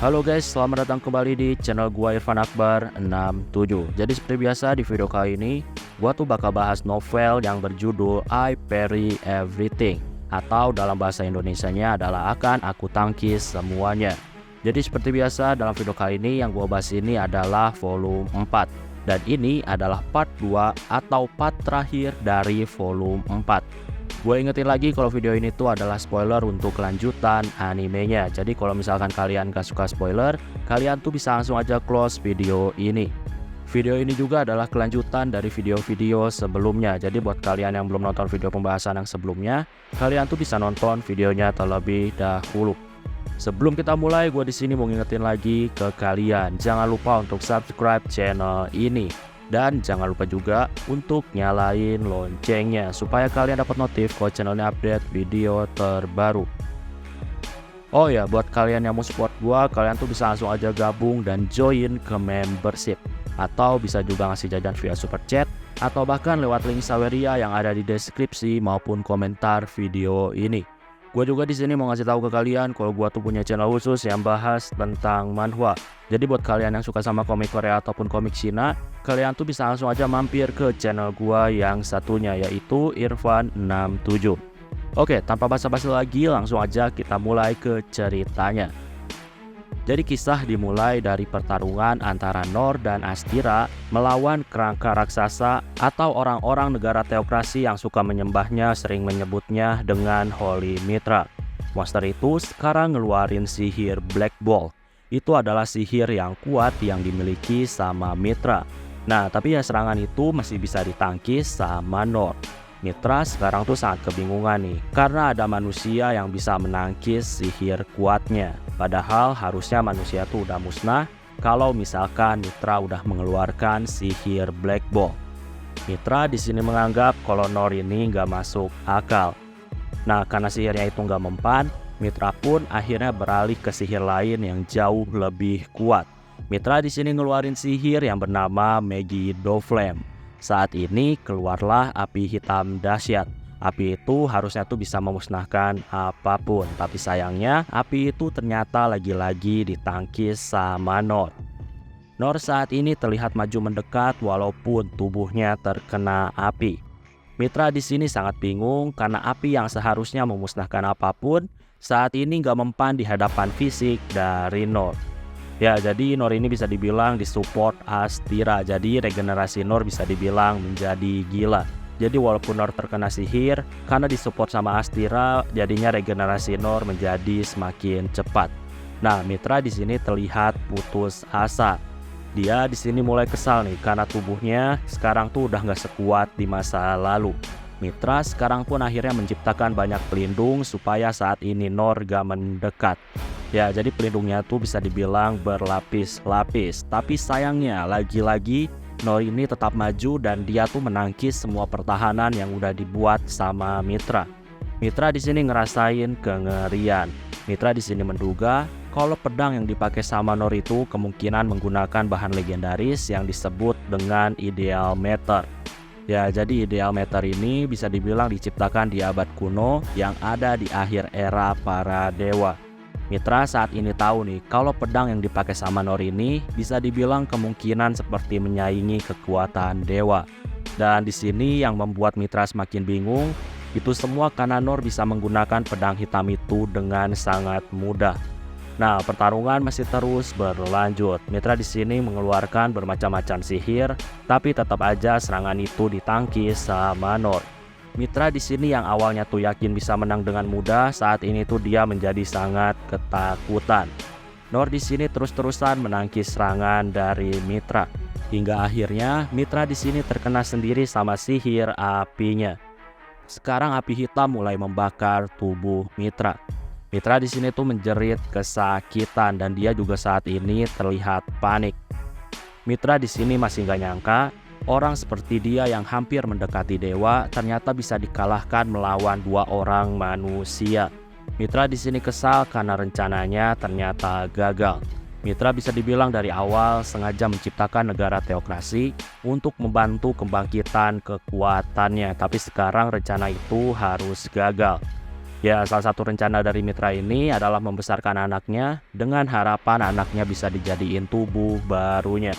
Halo guys, selamat datang kembali di channel gua Irfan Akbar 67. Jadi seperti biasa di video kali ini gua tuh bakal bahas novel yang berjudul I Parry Everything, atau dalam bahasa Indonesianya adalah Akan Aku Tangkis Semuanya. Jadi seperti biasa dalam video kali ini yang gua bahas ini adalah volume 4, dan ini adalah part 2 atau part terakhir dari volume 4. Gue ingetin lagi kalau video ini tuh adalah spoiler untuk kelanjutan animenya. Jadi kalau misalkan kalian gak suka spoiler, kalian tuh bisa langsung aja close video ini. Video ini juga adalah kelanjutan dari video-video sebelumnya. Jadi buat kalian yang belum nonton video pembahasan yang sebelumnya, kalian tuh bisa nonton videonya terlebih dahulu. Sebelum kita mulai, gue di sini mau ngingetin lagi ke kalian, jangan lupa untuk subscribe channel ini. Dan jangan lupa juga untuk nyalain loncengnya supaya kalian dapat notif kalau channelnya update video terbaru. Oh ya, buat kalian yang mau support gua, kalian tuh bisa langsung aja gabung dan join ke membership, atau bisa juga ngasih jajan via super chat, atau bahkan lewat link Saweria yang ada di deskripsi maupun komentar video ini. Gue juga di sini mau ngasih tahu ke kalian kalau gue tuh punya channel khusus yang bahas tentang manhwa. Jadi buat kalian yang suka sama komik Korea ataupun komik Cina, kalian tuh bisa langsung aja mampir ke channel gue yang satunya, yaitu Irfan67. Oke, tanpa basa-basi lagi, langsung aja kita mulai ke ceritanya. Jadi kisah dimulai dari pertarungan antara Nor dan Astira melawan kerangka raksasa atau orang-orang negara teokrasi yang suka menyembahnya, sering menyebutnya dengan Holy Mitra. Monster itu sekarang ngeluarin sihir Black Ball. Itu adalah sihir yang kuat yang dimiliki sama Mitra. Nah, tapi ya serangan itu masih bisa ditangkis sama Nor. Mitra sekarang tuh sangat kebingungan nih, karena ada manusia yang bisa menangkis sihir kuatnya. Padahal harusnya manusia tuh udah musnah kalau misalkan Mitra udah mengeluarkan sihir Black Ball. Mitra di sini menganggap kalau Nor ini nggak masuk akal. Nah, karena sihirnya itu nggak mempan, Mitra pun akhirnya beralih ke sihir lain yang jauh lebih kuat. Mitra di sini ngeluarin sihir yang bernama Megiddo Flame. Saat ini keluarlah api hitam dahsyat. Api itu harusnya tuh bisa memusnahkan apapun, tapi sayangnya api itu ternyata lagi-lagi ditangkis sama Nor. Nor saat ini terlihat maju mendekat walaupun tubuhnya terkena api. Mitra di sini sangat bingung karena api yang seharusnya memusnahkan apapun saat ini nggak mempan di hadapan fisik dari Nor. Ya, jadi Nor ini bisa dibilang disupport Astira. Jadi regenerasi Nor bisa dibilang menjadi gila. Jadi walaupun Nor terkena sihir, karena disupport sama Astira, jadinya regenerasi Nor menjadi semakin cepat. Nah, Mitra di sini terlihat putus asa. Dia di sini mulai kesal nih karena tubuhnya sekarang tuh udah nggak sekuat di masa lalu. Mitra sekarang pun akhirnya menciptakan banyak pelindung supaya saat ini Nor gak mendekat. Ya, jadi pelindungnya tuh bisa dibilang berlapis-lapis. Tapi sayangnya lagi-lagi Nor ini tetap maju dan dia tuh menangkis semua pertahanan yang udah dibuat sama Mitra. Mitra di sini ngerasain kengerian. Mitra di sini menduga kalau pedang yang dipakai sama Nor itu kemungkinan menggunakan bahan legendaris yang disebut dengan Ideal Meter. Ya, jadi Ideal Meter ini bisa dibilang diciptakan di abad kuno yang ada di akhir era para dewa. Mitra saat ini tahu nih kalau pedang yang dipakai sama Nor ini bisa dibilang kemungkinan seperti menyaingi kekuatan dewa. Dan di sini yang membuat Mitra semakin bingung, itu semua karena Nor bisa menggunakan pedang hitam itu dengan sangat mudah. Nah, pertarungan masih terus berlanjut. Mitra di sini mengeluarkan bermacam-macam sihir, tapi tetap aja serangan itu ditangkis sama Nor. Mitra di sini yang awalnya tuh yakin bisa menang dengan mudah, saat ini tuh dia menjadi sangat ketakutan. Nor di sini terus-terusan menangkis serangan dari Mitra, hingga akhirnya Mitra di sini terkena sendiri sama sihir apinya. Sekarang api hitam mulai membakar tubuh Mitra. Mitra di sini tuh menjerit kesakitan dan dia juga saat ini terlihat panik. Mitra di sini masih gak nyangka orang seperti dia yang hampir mendekati dewa ternyata bisa dikalahkan melawan dua orang manusia. Mitra di sini kesal karena rencananya ternyata gagal. Mitra bisa dibilang dari awal sengaja menciptakan negara teokrasi untuk membantu kebangkitan kekuatannya, tapi sekarang rencana itu harus gagal. Ya, salah satu rencana dari Mitra ini adalah membesarkan anaknya dengan harapan anaknya bisa dijadiin tubuh barunya.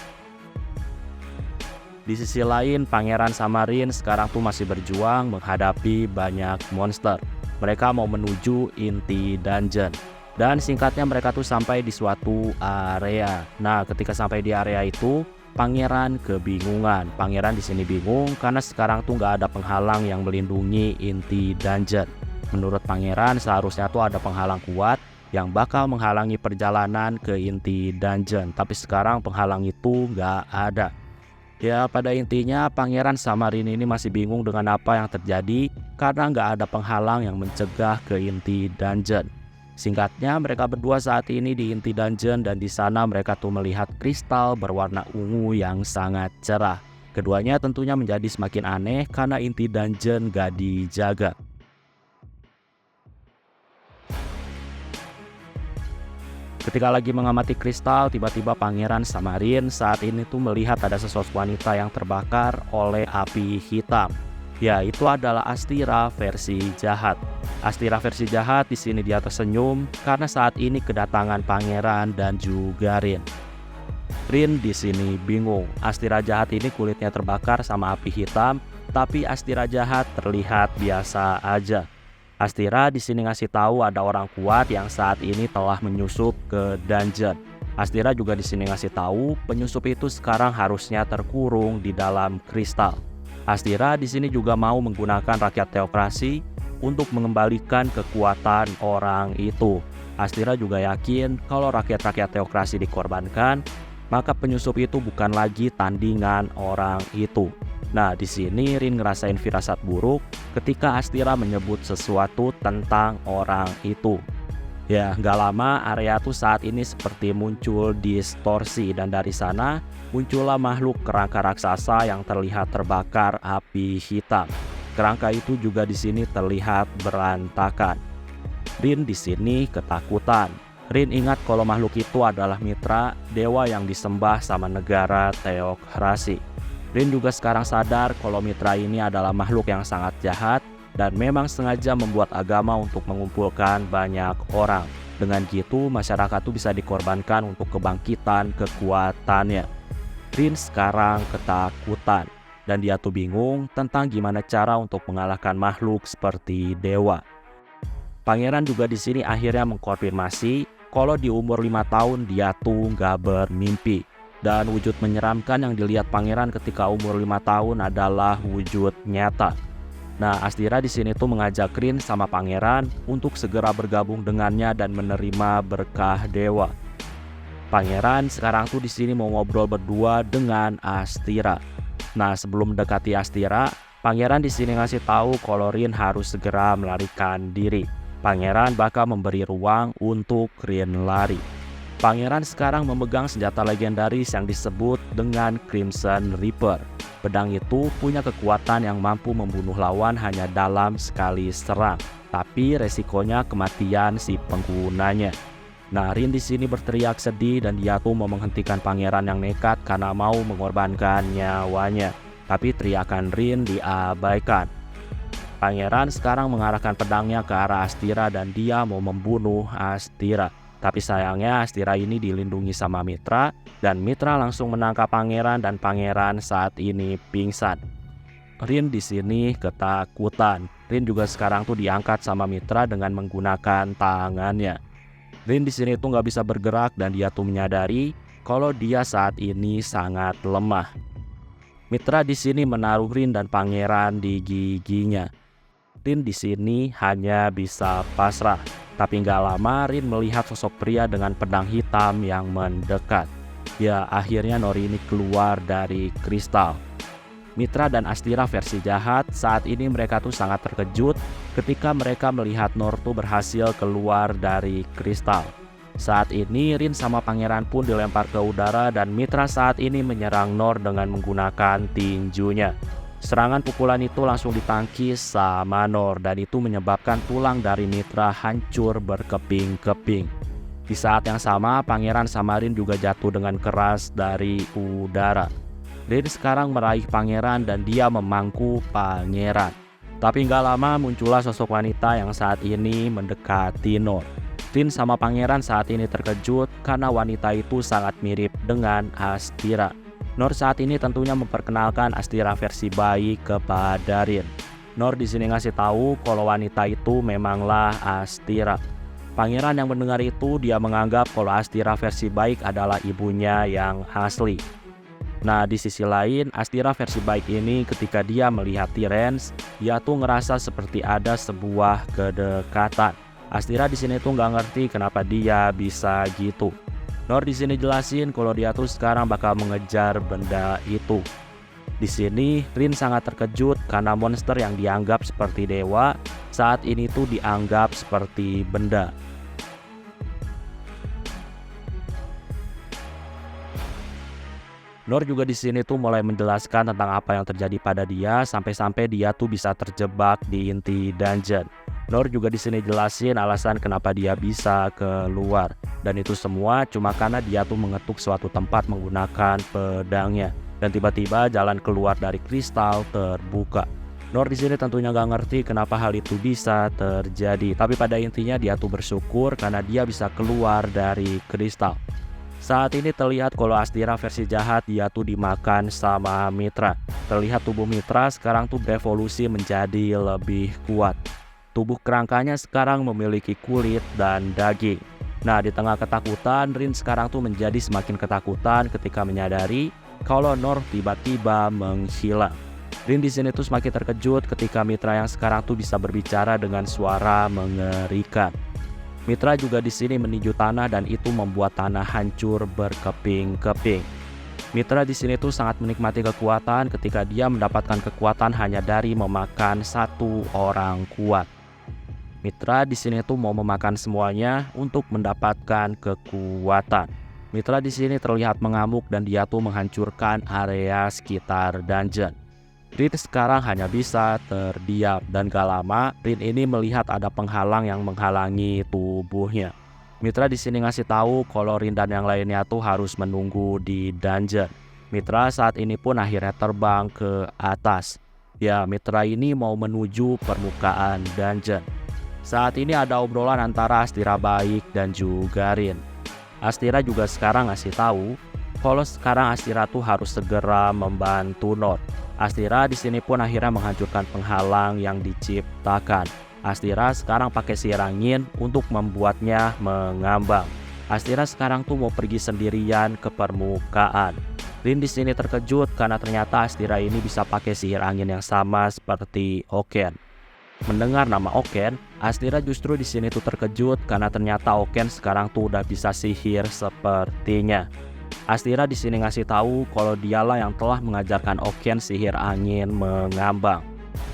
Di sisi lain, Pangeran sama Rin sekarang tuh masih berjuang menghadapi banyak monster. Mereka mau menuju inti dungeon. Dan singkatnya mereka tuh sampai di suatu area. Nah, ketika sampai di area itu, Pangeran kebingungan. Pangeran di sini bingung karena sekarang tuh nggak ada penghalang yang melindungi inti dungeon. Menurut Pangeran seharusnya tuh ada penghalang kuat yang bakal menghalangi perjalanan ke inti dungeon. Tapi sekarang penghalang itu nggak ada. Ya, pada intinya Pangeran sama Rin ini masih bingung dengan apa yang terjadi karena nggak ada penghalang yang mencegah ke inti dungeon. Singkatnya, mereka berdua saat ini di inti dungeon dan di sana mereka tuh melihat kristal berwarna ungu yang sangat cerah. Keduanya tentunya menjadi semakin aneh karena inti dungeon gak dijaga. Ketika lagi mengamati kristal, tiba-tiba Pangeran sama Rin saat ini tuh melihat ada sesosok wanita yang terbakar oleh api hitam. Ya, itu adalah Astira versi jahat. Astira versi jahat di sini dia tersenyum karena saat ini kedatangan Pangeran dan juga Rin. Rin di sini bingung. Astira jahat ini kulitnya terbakar sama api hitam, tapi Astira jahat terlihat biasa aja. Astira di sini ngasih tahu ada orang kuat yang saat ini telah menyusup ke dungeon. Astira juga di sini ngasih tahu penyusup itu sekarang harusnya terkurung di dalam kristal. Astira di sini juga mau menggunakan rakyat teokrasi untuk mengembalikan kekuatan orang itu. Astira juga yakin kalau rakyat-rakyat teokrasi dikorbankan, maka penyusup itu bukan lagi tandingan orang itu. Nah, di sini Rin ngerasain firasat buruk ketika Astira menyebut sesuatu tentang orang itu. Ya, nggak lama area tuh saat ini seperti muncul distorsi dan dari sana muncullah makhluk kerangka raksasa yang terlihat terbakar api hitam. Kerangka itu juga di sini terlihat berantakan. Rin di sini ketakutan. Rin ingat kalau makhluk itu adalah Mitra, dewa yang disembah sama negara teokrasi. Rin juga sekarang sadar kalau Mitra ini adalah makhluk yang sangat jahat dan memang sengaja membuat agama untuk mengumpulkan banyak orang. Dengan gitu, masyarakat tuh bisa dikorbankan untuk kebangkitan kekuatannya. Rin sekarang ketakutan dan dia tuh bingung tentang gimana cara untuk mengalahkan makhluk seperti dewa. Pangeran juga di sini akhirnya mengkonfirmasi kalau di umur 5 tahun dia tuh nggak bermimpi. Dan wujud menyeramkan yang dilihat Pangeran ketika umur 5 tahun adalah wujud nyata. Nah, Astira di sini tuh mengajak Rin sama Pangeran untuk segera bergabung dengannya dan menerima berkah dewa. Pangeran sekarang tuh di sini mau ngobrol berdua dengan Astira. Nah, sebelum mendekati Astira, Pangeran di sini ngasih tahu kalau Rin harus segera melarikan diri. Pangeran bakal memberi ruang untuk Rin lari. Pangeran sekarang memegang senjata legendaris yang disebut dengan Crimson Reaper. Pedang itu punya kekuatan yang mampu membunuh lawan hanya dalam sekali serang, tapi resikonya kematian si penggunanya. Nah, Rin di sini berteriak sedih dan dia tuh mau menghentikan Pangeran yang nekat karena mau mengorbankan nyawanya. Tapi teriakan Rin diabaikan. Pangeran sekarang mengarahkan pedangnya ke arah Astira dan dia mau membunuh Astira. Tapi sayangnya Astira ini dilindungi sama Mitra dan Mitra langsung menangkap Pangeran dan Pangeran saat ini pingsan. Rin di sini ketakutan. Rin juga sekarang tuh diangkat sama Mitra dengan menggunakan tangannya. Rin di sini tuh nggak bisa bergerak dan dia tuh menyadari kalau dia saat ini sangat lemah. Mitra di sini menaruh Rin dan Pangeran di giginya. Rin di sini hanya bisa pasrah. Tapi nggak lama Rin melihat sosok pria dengan pedang hitam yang mendekat. Ya, akhirnya Nori ini keluar dari kristal. Mitra dan Astira versi jahat saat ini mereka tuh sangat terkejut ketika mereka melihat Nor tuh berhasil keluar dari kristal. Saat ini Rin sama Pangeran pun dilempar ke udara dan Mitra saat ini menyerang Nor dengan menggunakan tinjunya. Serangan pukulan itu langsung ditangkis sama Nor dan itu menyebabkan tulang dari Mitra hancur berkeping-keping. Di saat yang sama, Pangeran sama Rin juga jatuh dengan keras dari udara. Rin sekarang meraih Pangeran dan dia memangku Pangeran. Tapi nggak lama muncullah sosok wanita yang saat ini mendekati Noor. Rin sama pangeran saat ini terkejut karena wanita itu sangat mirip dengan Astira. Noor saat ini tentunya memperkenalkan Astira versi bayi kepada Rin. Noor di sini ngasih tahu kalau wanita itu memanglah Astira. Pangeran yang mendengar itu dia menganggap kalau Astira versi baik adalah ibunya yang asli. Nah di sisi lain Astira versi baik ini ketika dia melihat Tyrants, dia tuh ngerasa seperti ada sebuah kedekatan. Astira di sini tuh nggak ngerti kenapa dia bisa gitu. Noor di sini jelasin kalau dia tuh sekarang bakal mengejar benda itu. Di sini Rin sangat terkejut karena monster yang dianggap seperti dewa saat ini tuh dianggap seperti benda. Noor juga di sini tuh mulai menjelaskan tentang apa yang terjadi pada dia sampai-sampai dia tuh bisa terjebak di inti dungeon. Noor juga di sini jelasin alasan kenapa dia bisa keluar dan itu semua cuma karena dia tuh mengetuk suatu tempat menggunakan pedangnya. Dan tiba-tiba jalan keluar dari kristal terbuka. Noor di sini tentunya gak ngerti kenapa hal itu bisa terjadi. Tapi pada intinya dia tuh bersyukur karena dia bisa keluar dari kristal. Saat ini terlihat kalau Astira versi jahat dia tuh dimakan sama Mitra. Terlihat tubuh Mitra sekarang tuh berevolusi menjadi lebih kuat. Tubuh kerangkanya sekarang memiliki kulit dan daging. Nah di tengah ketakutan Rin sekarang tuh menjadi semakin ketakutan ketika menyadari kalau Noor tiba-tiba menghilang. Rin di sini tuh semakin terkejut ketika Mitra yang sekarang tuh bisa berbicara dengan suara mengerikan. Mitra juga di sini meninju tanah dan itu membuat tanah hancur berkeping-keping. Mitra di sini tuh sangat menikmati kekuatan ketika dia mendapatkan kekuatan hanya dari memakan satu orang kuat. Mitra di sini tuh mau memakan semuanya untuk mendapatkan kekuatan. Mitra di sini terlihat mengamuk dan dia tuh menghancurkan area sekitar dungeon. Rin sekarang hanya bisa terdiam dan gak lama Rin ini melihat ada penghalang yang menghalangi tubuhnya. Mitra di sini ngasih tahu kalau Rin dan yang lainnya tuh harus menunggu di dungeon. Mitra saat ini pun akhirnya terbang ke atas. Ya, Mitra ini mau menuju permukaan dungeon. Saat ini ada obrolan antara Astira baik dan juga Rin. Astira juga sekarang ngasih tahu kalau sekarang Astira tuh harus segera membantu Noor. Astira di sini pun akhirnya menghancurkan penghalang yang diciptakan. Astira sekarang pakai sihir angin untuk membuatnya mengambang. Astira sekarang tuh mau pergi sendirian ke permukaan. Rin di sini terkejut karena ternyata Astira ini bisa pakai sihir angin yang sama seperti Oken. Mendengar nama Oken, Astira justru di sini tuh terkejut karena ternyata Oken sekarang tuh udah bisa sihir sepertinya. Astira di sini ngasih tahu kalau dialah yang telah mengajarkan Oken sihir angin mengambang.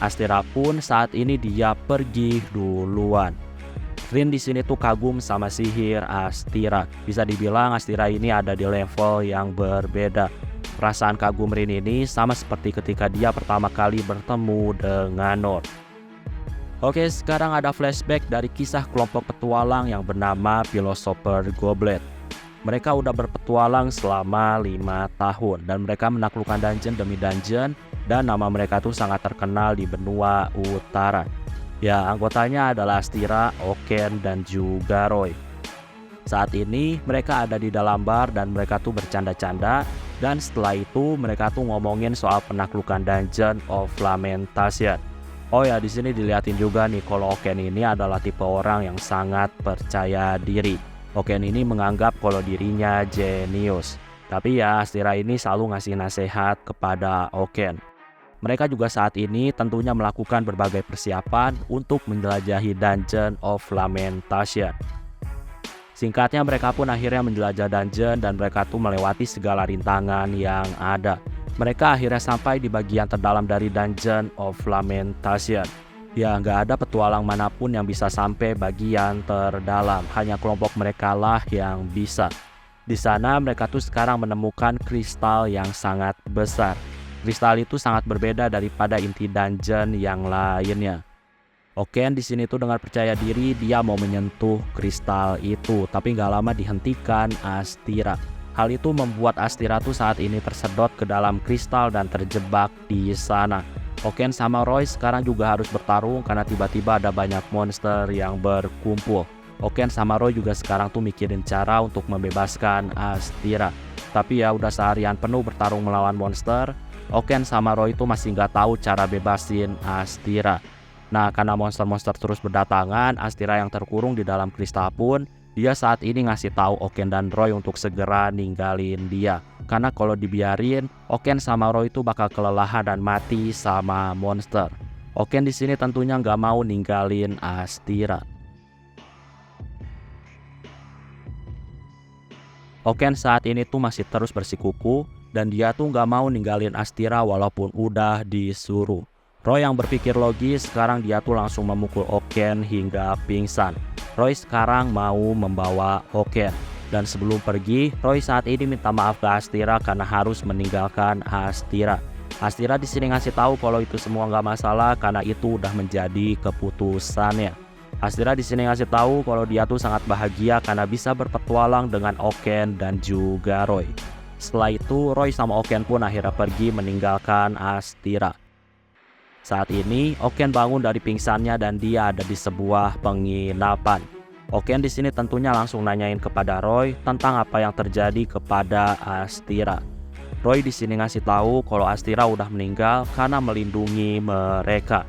Astira pun saat ini dia pergi duluan. Rin di sini tuh kagum sama sihir Astira. Bisa dibilang Astira ini ada di level yang berbeda. Perasaan kagum Rin ini sama seperti ketika dia pertama kali bertemu dengan Noor. Oke, sekarang ada flashback dari kisah kelompok petualang yang bernama Philosopher Goblet. Mereka udah berpetualang selama 5 tahun dan mereka menaklukkan dungeon demi dungeon dan nama mereka tuh sangat terkenal di benua utara. Ya, anggotanya adalah Astira, Oken, dan juga Roy. Saat ini mereka ada di dalam bar dan mereka tuh bercanda-canda dan setelah itu mereka tuh ngomongin soal penaklukan Dungeon of Lamentation. Oh ya, di sini dilihatin juga nih kalau Oken ini adalah tipe orang yang sangat percaya diri. Oken ini menganggap kalau dirinya jenius. Tapi ya, Astira ini selalu ngasih nasihat kepada Oken. Mereka juga saat ini tentunya melakukan berbagai persiapan untuk menjelajahi Dungeon of Lamentation. Singkatnya mereka pun akhirnya menjelajah dungeon dan mereka tuh melewati segala rintangan yang ada. Mereka akhirnya sampai di bagian terdalam dari Dungeon of Lamentation. Ya, nggak ada petualang manapun yang bisa sampai bagian terdalam. Hanya kelompok mereka lah yang bisa. Di sana mereka tuh sekarang menemukan kristal yang sangat besar. Kristal itu sangat berbeda daripada inti dungeon yang lainnya. Oken di sini tuh dengan percaya diri dia mau menyentuh kristal itu, tapi nggak lama dihentikan Astira. Hal itu membuat Astira tuh saat ini tersedot ke dalam kristal dan terjebak di sana. Oken sama Roy sekarang juga harus bertarung karena tiba-tiba ada banyak monster yang berkumpul. Oken sama Roy juga sekarang tuh mikirin cara untuk membebaskan Astira. Tapi ya udah seharian penuh bertarung melawan monster, Oken sama Roy itu masih nggak tahu cara bebasin Astira. Nah, karena monster-monster terus berdatangan, Astira yang terkurung di dalam kristal pun, dia saat ini ngasih tahu Oken dan Roy untuk segera ninggalin dia. Karena kalau dibiarin, Oken sama Roy itu bakal kelelahan dan mati sama monster. Oken di sini tentunya nggak mau ninggalin Astira. Oken saat ini tuh masih terus bersikuku dan dia tuh nggak mau ninggalin Astira walaupun udah disuruh. Roy yang berpikir logis sekarang dia tuh langsung memukul Oken hingga pingsan. Roy sekarang mau membawa Oken. Dan sebelum pergi, Roy saat ini minta maaf ke Astira karena harus meninggalkan Astira. Astira di sini ngasih tahu kalau itu semua nggak masalah karena itu udah menjadi keputusannya. Astira di sini ngasih tahu kalau dia tuh sangat bahagia karena bisa berpetualang dengan Oken dan juga Roy. Setelah itu, Roy sama Oken pun akhirnya pergi meninggalkan Astira. Saat ini, Oken bangun dari pingsannya dan dia ada di sebuah penginapan. Oken di sini tentunya langsung nanyain kepada Roy tentang apa yang terjadi kepada Astira. Roy di sini ngasih tahu kalau Astira udah meninggal karena melindungi mereka.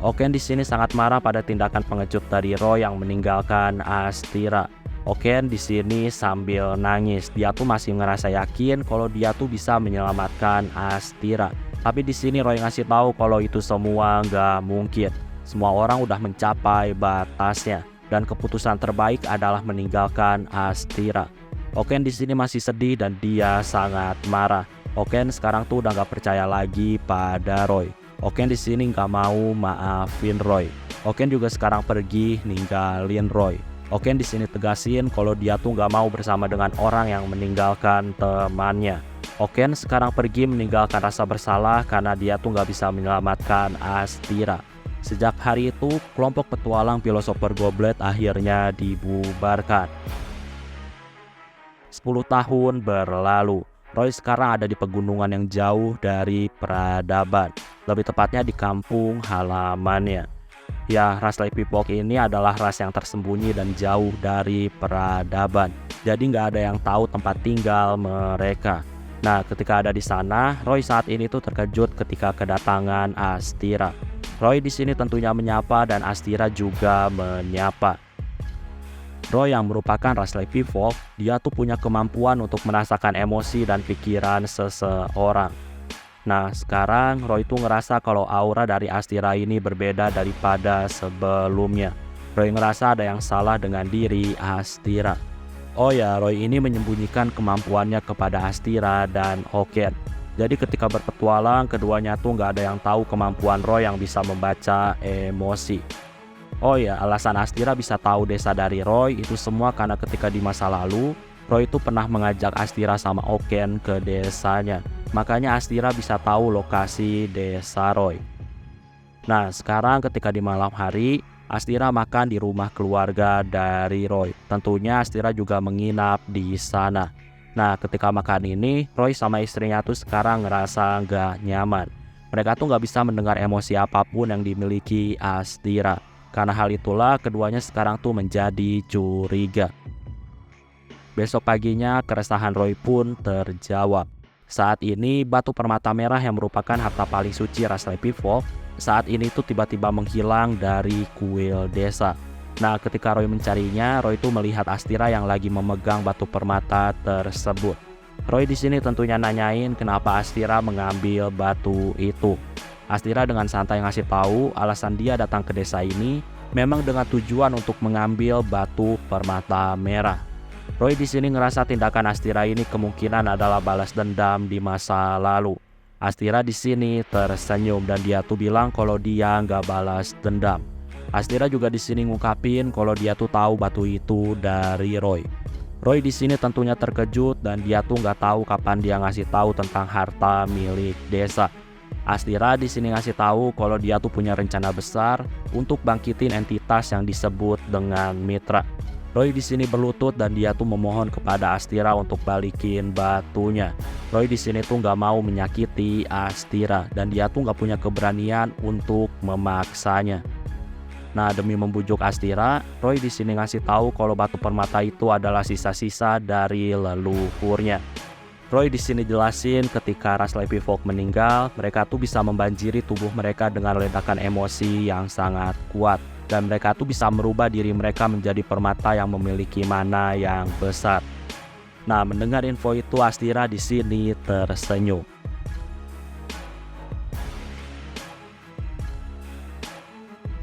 Oken di sini sangat marah pada tindakan pengecut dari Roy yang meninggalkan Astira. Oken di sini sambil nangis. Dia tuh masih ngerasa yakin kalau dia tuh bisa menyelamatkan Astira. Tapi di sini Roy ngasih tahu kalau itu semua nggak mungkin. Semua orang udah mencapai batasnya dan keputusan terbaik adalah meninggalkan Astira. Oken di sini masih sedih dan dia sangat marah. Oken sekarang tuh udah nggak percaya lagi pada Roy. Oken di sini nggak mau maafin Roy. Oken juga sekarang pergi ninggalin Roy. Oken di sini tegasin kalau dia tuh nggak mau bersama dengan orang yang meninggalkan temannya. Oken sekarang pergi meninggalkan rasa bersalah karena dia tuh nggak bisa menyelamatkan Astira. Sejak hari itu, kelompok petualang Philosopher Goblet akhirnya dibubarkan. 10 tahun berlalu. Roy sekarang ada di pegunungan yang jauh dari peradaban, lebih tepatnya di kampung halamannya. Ya, ras Sleepy Folk ini adalah ras yang tersembunyi dan jauh dari peradaban, jadi nggak ada yang tahu tempat tinggal mereka. Nah, ketika ada di sana, Roy saat ini tuh terkejut ketika kedatangan Astira. Roy di sini tentunya menyapa dan Astira juga menyapa. Roy yang merupakan ras Sleepy Folk, dia tuh punya kemampuan untuk merasakan emosi dan pikiran seseorang. Nah, sekarang Roy tuh ngerasa kalau aura dari Astira ini berbeda daripada sebelumnya. Roy ngerasa ada yang salah dengan diri Astira. Oh ya, Roy ini menyembunyikan kemampuannya kepada Astira dan Oken. Jadi ketika berpetualang, keduanya tuh nggak ada yang tahu kemampuan Roy yang bisa membaca emosi. Oh ya, alasan Astira bisa tahu desa dari Roy itu semua karena ketika di masa lalu, Roy itu pernah mengajak Astira sama Oken ke desanya. Makanya Astira bisa tahu lokasi desa Roy. Nah, sekarang ketika di malam hari, Astira makan di rumah keluarga dari Roy. Tentunya Astira juga menginap di sana. Nah, ketika makan ini, Roy sama istrinya tuh sekarang ngerasa nggak nyaman. Mereka tuh nggak bisa mendengar emosi apapun yang dimiliki Astira. Karena hal itulah keduanya sekarang tuh menjadi curiga. Besok paginya keresahan Roy pun terjawab. Saat ini batu permata merah yang merupakan harta paling suci ras Sleepy Folk saat ini tuh tiba-tiba menghilang dari kuil desa. Nah, ketika Roy mencarinya, Roy tuh melihat Astira yang lagi memegang batu permata tersebut. Roy di sini tentunya nanyain kenapa Astira mengambil batu itu. Astira dengan santai ngasih tahu alasan dia datang ke desa ini memang dengan tujuan untuk mengambil batu permata merah. Roy di sini ngerasa tindakan Astira ini kemungkinan adalah balas dendam di masa lalu. Astira di sini tersenyum dan dia tuh bilang kalau dia nggak balas dendam. Astira juga di sini ngungkapin kalau dia tuh tahu batu itu dari Roy. Roy di sini tentunya terkejut dan dia tuh nggak tahu kapan dia ngasih tahu tentang harta milik desa. Astira di sini ngasih tahu kalau dia tuh punya rencana besar untuk bangkitin entitas yang disebut dengan Mitra. Roy di sini berlutut dan dia tuh memohon kepada Astira untuk balikin batunya. Roy di sini tuh nggak mau menyakiti Astira dan dia tuh nggak punya keberanian untuk memaksanya. Nah, demi membujuk Astira, Roy di sini ngasih tahu kalau batu permata itu adalah sisa-sisa dari leluhurnya. Roy di sini jelasin ketika ras Levi Folk meninggal, mereka tuh bisa membanjiri tubuh mereka dengan ledakan emosi yang sangat kuat. Dan mereka tuh bisa merubah diri mereka menjadi permata yang memiliki mana yang besar. Nah, mendengar info itu Astira di sini tersenyum.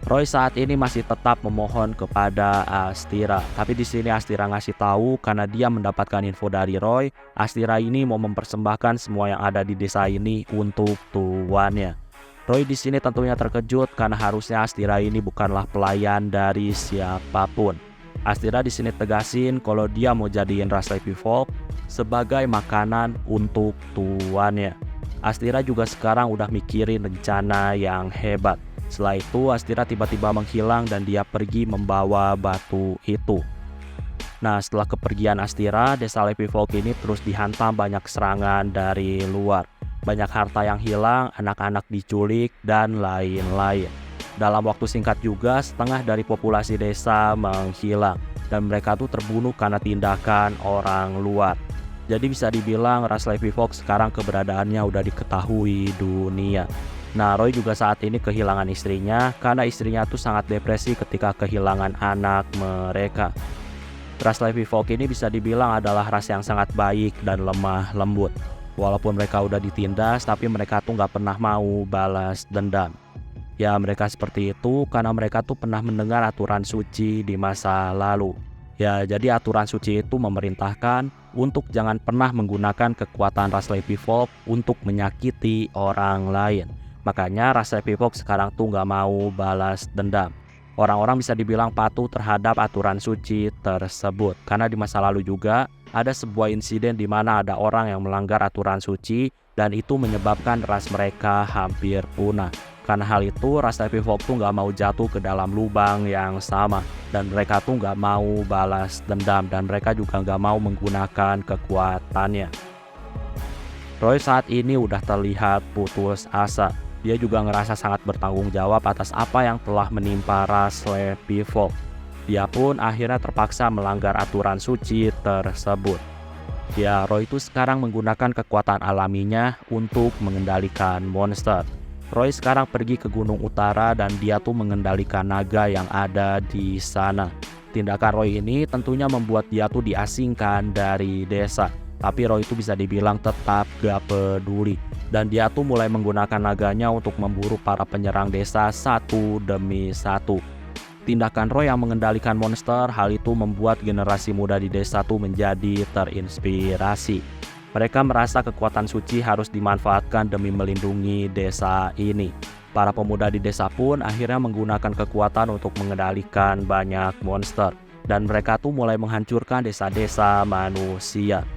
Roy saat ini masih tetap memohon kepada Astira, tapi di sini Astira ngasih tahu karena dia mendapatkan info dari Roy, Astira ini mau mempersembahkan semua yang ada di desa ini untuk tuannya. Roy di sini tentunya terkejut karena harusnya Astira ini bukanlah pelayan dari siapapun. Astira di sini tegasin kalau dia mau jadiin ras Levi Folk sebagai makanan untuk tuannya. Astira juga sekarang udah mikirin rencana yang hebat. Setelah itu Astira tiba-tiba menghilang dan dia pergi membawa batu itu. Nah, setelah kepergian Astira, desa Levi Folk ini terus dihantam banyak serangan dari luar. Banyak harta yang hilang, anak-anak diculik, dan lain-lain. Dalam waktu singkat juga, setengah dari populasi desa menghilang. Dan mereka tuh terbunuh karena tindakan orang luar. Jadi bisa dibilang ras Levi Folk sekarang keberadaannya udah diketahui dunia. Nah, Roy juga saat ini kehilangan istrinya karena istrinya tuh sangat depresi ketika kehilangan anak mereka. Ras Levi Folk ini bisa dibilang adalah ras yang sangat baik dan lemah lembut. Walaupun mereka udah ditindas, tapi mereka tuh nggak pernah mau balas dendam. Ya, mereka seperti itu karena mereka tuh pernah mendengar aturan suci di masa lalu. Ya, jadi aturan suci itu memerintahkan untuk jangan pernah menggunakan kekuatan ras Levi Folk untuk menyakiti orang lain. Makanya ras Levi Folk sekarang tuh nggak mau balas dendam. Orang-orang bisa dibilang patuh terhadap aturan suci tersebut. Karena di masa lalu juga ada sebuah insiden di mana ada orang yang melanggar aturan suci dan itu menyebabkan ras mereka hampir punah. Karena hal itu ras Levi Folk tuh nggak mau jatuh ke dalam lubang yang sama dan mereka tuh nggak mau balas dendam dan mereka juga nggak mau menggunakan kekuatannya. Roy saat ini udah terlihat putus asa. Dia juga ngerasa sangat bertanggung jawab atas apa yang telah menimpa ras Levi Folk. Dia pun akhirnya terpaksa melanggar aturan suci tersebut. Ya, Roy itu sekarang menggunakan kekuatan alaminya untuk mengendalikan monster. Roy sekarang pergi ke Gunung Utara dan dia tuh mengendalikan naga yang ada di sana. Tindakan Roy ini tentunya membuat dia tuh diasingkan dari desa. Tapi Roy itu bisa dibilang tetap gak peduli. Dan dia tuh mulai menggunakan naganya untuk memburu para penyerang desa satu demi satu. Tindakan Roy yang mengendalikan monster, hal itu membuat generasi muda di desa tuh menjadi terinspirasi. Mereka merasa kekuatan suci harus dimanfaatkan demi melindungi desa ini. Para pemuda di desa pun akhirnya menggunakan kekuatan untuk mengendalikan banyak monster. Dan mereka tuh mulai menghancurkan desa-desa manusia.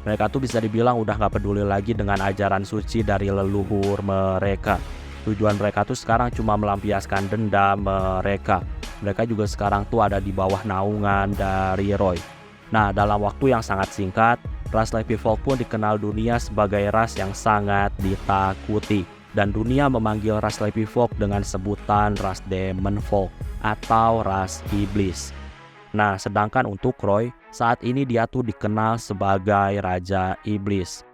Mereka tuh bisa dibilang udah gak peduli lagi dengan ajaran suci dari leluhur mereka. Tujuan mereka tuh sekarang cuma melampiaskan dendam mereka. Mereka juga sekarang tuh ada di bawah naungan dari Roy. Nah, dalam waktu yang sangat singkat, ras Levi Folk pun dikenal dunia sebagai ras yang sangat ditakuti. Dan dunia memanggil ras Levi Folk dengan sebutan ras Demon Folk atau ras iblis. Nah, sedangkan untuk Roy, saat ini dia tuh dikenal sebagai Raja Iblis.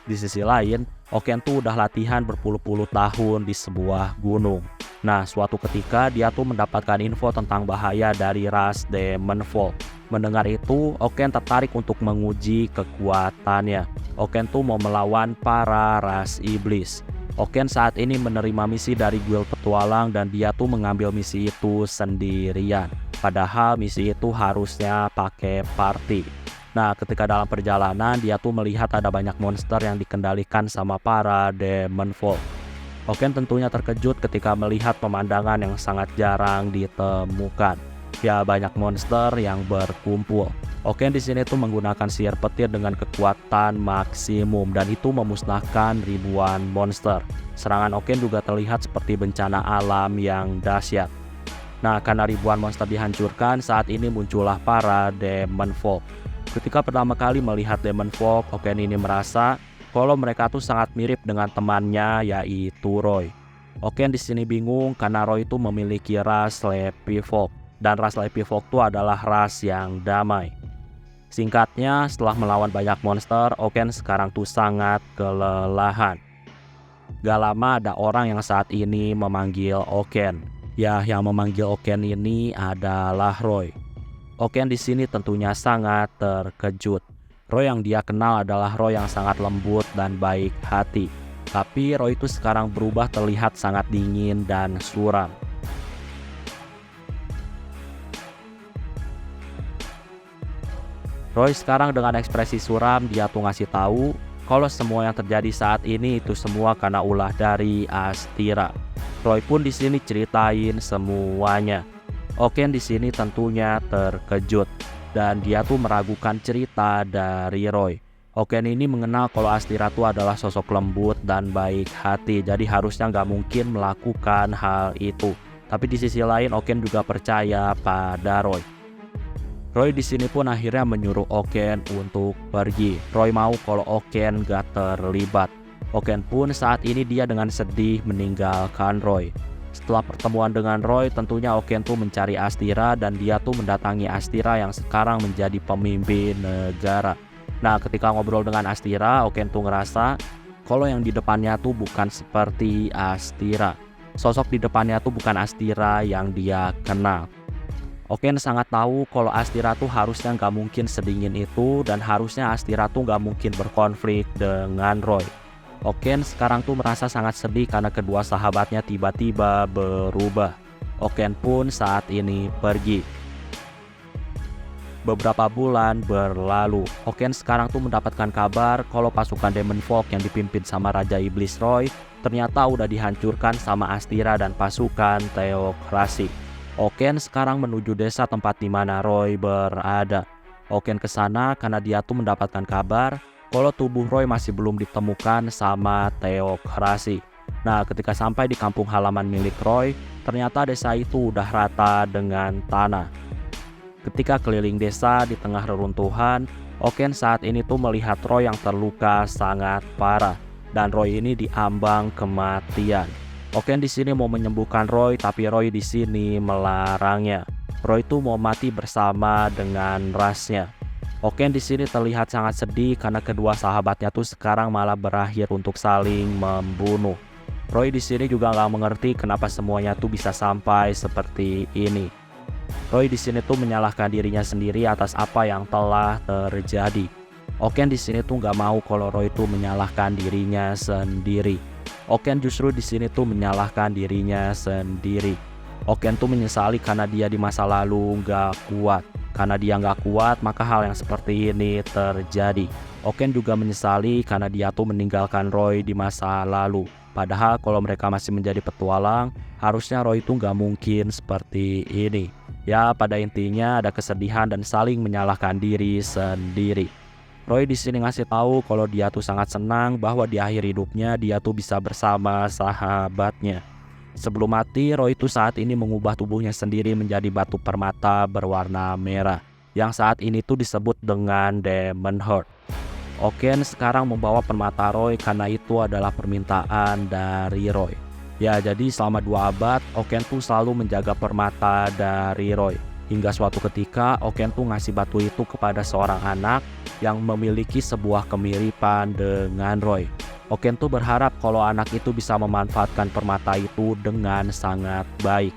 Di sisi lain, Oken tuh udah latihan berpuluh-puluh tahun di sebuah gunung. Nah, suatu ketika dia tuh mendapatkan info tentang bahaya dari ras Demon Folk. Mendengar itu, Oken tertarik untuk menguji kekuatannya. Oken tuh mau melawan para ras iblis. Oken saat ini menerima misi dari guild petualang dan dia tuh mengambil misi itu sendirian. Padahal misi itu harusnya pakai party. Nah, ketika dalam perjalanan dia tuh melihat ada banyak monster yang dikendalikan sama para Demon Folk. Oken tentunya terkejut ketika melihat pemandangan yang sangat jarang ditemukan. Ya, banyak monster yang berkumpul. Oken di sini tuh menggunakan sihir petir dengan kekuatan maksimum dan itu memusnahkan ribuan monster. Serangan Oken juga terlihat seperti bencana alam yang dahsyat. Nah, karena ribuan monster dihancurkan, saat ini muncullah para Demon Folk. Ketika pertama kali melihat Demon Folk, Oken ini merasa kalau mereka tuh sangat mirip dengan temannya, yaitu Roy. Oken di sini bingung karena Roy itu memiliki ras Sleepy Folk, dan ras Sleepy Folk itu adalah ras yang damai. Singkatnya, setelah melawan banyak monster, Oken sekarang tuh sangat kelelahan. Gak lama ada orang yang saat ini memanggil Oken. Ya, yang memanggil Oken ini adalah Roy. Oken di sini tentunya sangat terkejut. Roy yang dia kenal adalah Roy yang sangat lembut dan baik hati. Tapi Roy itu sekarang berubah terlihat sangat dingin dan suram. Roy sekarang dengan ekspresi suram, dia tuh ngasih tahu kalau semua yang terjadi saat ini itu semua karena ulah dari Astira. Roy pun di sini ceritain semuanya. Oken di sini tentunya terkejut dan dia tuh meragukan cerita dari Roy. Oken ini mengenal kalau Astira tuh adalah sosok lembut dan baik hati, jadi harusnya nggak mungkin melakukan hal itu. Tapi di sisi lain Oken juga percaya pada Roy. Roy di sini pun akhirnya menyuruh Oken untuk pergi. Roy mau kalau Oken gak terlibat. Oken pun saat ini dia dengan sedih meninggalkan Roy. Setelah pertemuan dengan Roy, tentunya Oken tuh mencari Astira dan dia tuh mendatangi Astira yang sekarang menjadi pemimpin negara. Nah, ketika ngobrol dengan Astira, Oken tuh ngerasa kalau yang di depannya tuh bukan seperti Astira. Sosok di depannya tuh bukan Astira yang dia kenal. Oken sangat tahu kalau Astira tuh harusnya nggak mungkin sedingin itu dan harusnya Astira tuh nggak mungkin berkonflik dengan Roy. Oken sekarang tuh merasa sangat sedih karena kedua sahabatnya tiba-tiba berubah. Oken pun saat ini pergi. Beberapa bulan berlalu, Oken sekarang tuh mendapatkan kabar kalau pasukan Demon Folk yang dipimpin sama Raja Iblis Roy ternyata udah dihancurkan sama Astira dan pasukan Teokrasi. Oken sekarang menuju desa tempat di mana Roy berada. Oken ke sana karena dia tuh mendapatkan kabar kalau tubuh Roy masih belum ditemukan sama Teokrasi. Nah, ketika sampai di kampung halaman milik Roy, ternyata desa itu udah rata dengan tanah. Ketika keliling desa di tengah reruntuhan, Oken saat ini tuh melihat Roy yang terluka sangat parah dan Roy ini diambang kematian. Oken di sini mau menyembuhkan Roy, tapi Roy di sini melarangnya. Roy itu mau mati bersama dengan rasnya. Oken di sini terlihat sangat sedih karena kedua sahabatnya tuh sekarang malah berakhir untuk saling membunuh. Roy di sini juga nggak mengerti kenapa semuanya tuh bisa sampai seperti ini. Roy di sini tuh menyalahkan dirinya sendiri atas apa yang telah terjadi. Oken di sini tuh nggak mau kalau Roy itu menyalahkan dirinya sendiri. Oken justru di sini tuh menyalahkan dirinya sendiri. Oken tuh menyesali karena dia di masa lalu nggak kuat. Karena dia nggak kuat, maka hal yang seperti ini terjadi. Oken juga menyesali karena dia tuh meninggalkan Roy di masa lalu. Padahal kalau mereka masih menjadi petualang, harusnya Roy itu nggak mungkin seperti ini. Ya, pada intinya ada kesedihan dan saling menyalahkan diri sendiri. Roy di sini ngasih tahu kalau dia tuh sangat senang bahwa di akhir hidupnya dia tuh bisa bersama sahabatnya. Sebelum mati, Roy itu saat ini mengubah tubuhnya sendiri menjadi batu permata berwarna merah, yang saat ini tuh disebut dengan Demon Heart. Oken sekarang membawa permata Roy karena itu adalah permintaan dari Roy. Ya, jadi selama 2 abad, Oken tuh selalu menjaga permata dari Roy. Hingga suatu ketika, Oken tuh ngasih batu itu kepada seorang anak yang memiliki sebuah kemiripan dengan Roy. Oken tuh berharap kalau anak itu bisa memanfaatkan permata itu dengan sangat baik.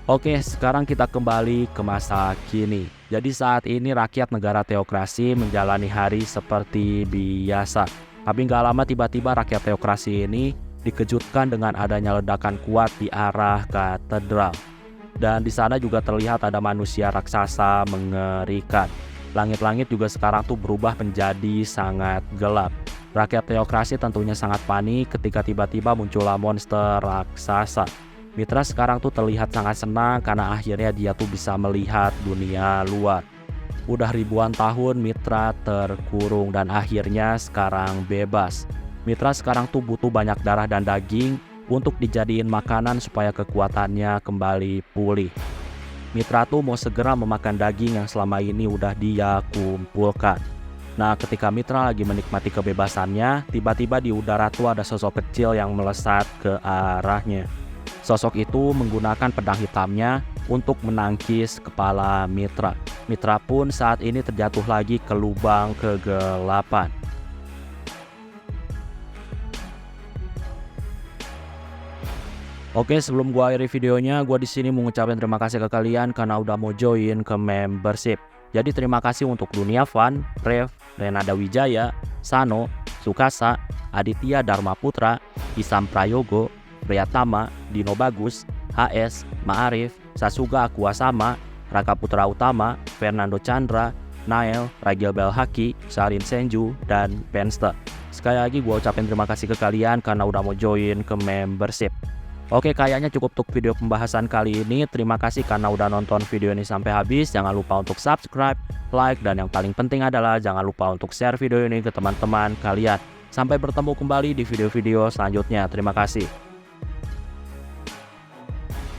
Oke, sekarang kita kembali ke masa kini. Jadi saat ini rakyat negara teokrasi menjalani hari seperti biasa. Tapi nggak lama tiba-tiba rakyat teokrasi ini dikejutkan dengan adanya ledakan kuat di arah katedral. Dan di sana juga terlihat ada manusia raksasa mengerikan. Langit-langit juga sekarang tuh berubah menjadi sangat gelap. Rakyat teokrasi tentunya sangat panik ketika tiba-tiba muncullah monster raksasa. Mitra sekarang tuh terlihat sangat senang karena akhirnya dia tuh bisa melihat dunia luar. Udah ribuan tahun Mitra terkurung dan akhirnya sekarang bebas. Mitra sekarang tuh butuh banyak darah dan daging untuk dijadiin makanan supaya kekuatannya kembali pulih. Mitra tuh mau segera memakan daging yang selama ini udah dia kumpulkan. Nah, ketika Mitra lagi menikmati kebebasannya, tiba-tiba di udara tuh ada sosok kecil yang melesat ke arahnya. Sosok itu menggunakan pedang hitamnya untuk menangkis kepala Mitra. Mitra pun saat ini terjatuh lagi ke lubang kegelapan. Oke, sebelum gua akhiri videonya, gua di sini mau ngucapin terima kasih ke kalian karena udah mau join ke membership. Jadi terima kasih untuk Dunia Fun, Rev, Renada Wijaya, Sano, Sukasa, Aditya Dharma Putra, Isam Prayogo, Priyatama, Dino Bagus, HS, Ma'arif, Sasuga Akuasama, Raka Putra Utama, Fernando Chandra, Nael, Ragil Belhaki, Sarin Senju, dan Penster. Sekali lagi gue ucapin terima kasih ke kalian karena udah mau join ke membership. Oke, kayaknya cukup untuk video pembahasan kali ini. Terima kasih karena udah nonton video ini sampai habis. Jangan lupa untuk subscribe, like, dan yang paling penting adalah jangan lupa untuk share video ini ke teman-teman kalian. Sampai bertemu kembali di video-video selanjutnya. Terima kasih.